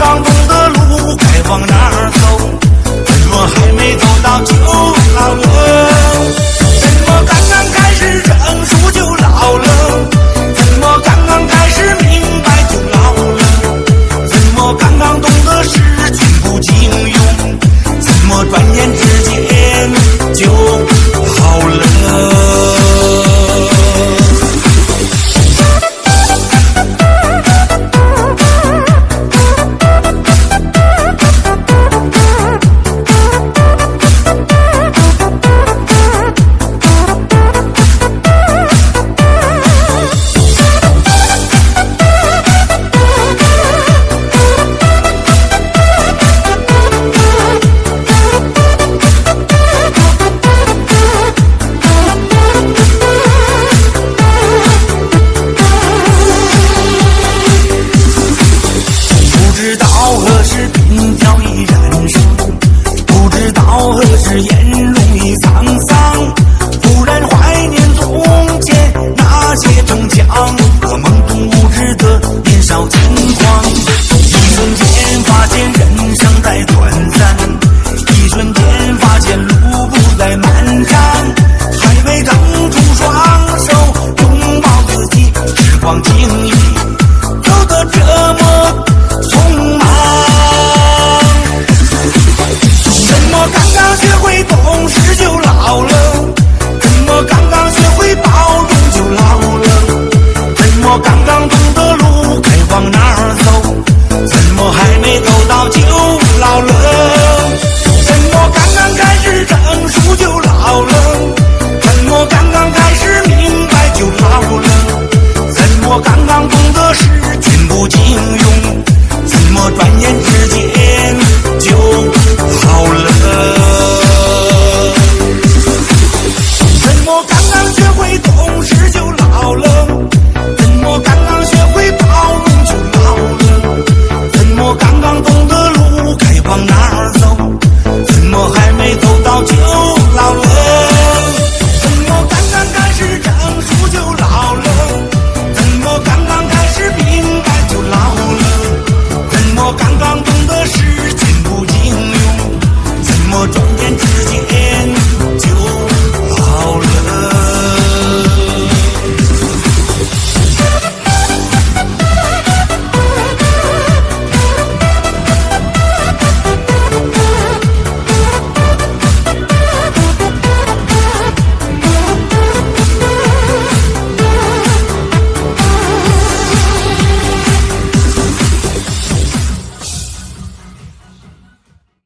刚懂得路该往哪儿走，怎么还没走到就老了？怎么刚刚开始认输就老了？怎么刚刚开始明白就老了？怎么刚刚懂得事情不经用？怎么转眼之间就好了？眼容易沧桑，忽然怀念从前那些逞强和懵懂无知的年少轻狂。一瞬间发现人生在短暂，一瞬间发现路不再漫长，还没腾出双手拥抱自己，时光轻易走得这么匆忙。怎么刚刚学会懂事就老了？怎么刚刚学会包容就老了？怎么刚刚懂得路该往哪儿走？怎么还没走到就老了？怎么刚刚开始认输就老了？怎么刚刚开始明白就老了？怎么刚刚懂得事情不经用？怎么转眼之间就好了？怎么刚刚学会懂事就老了？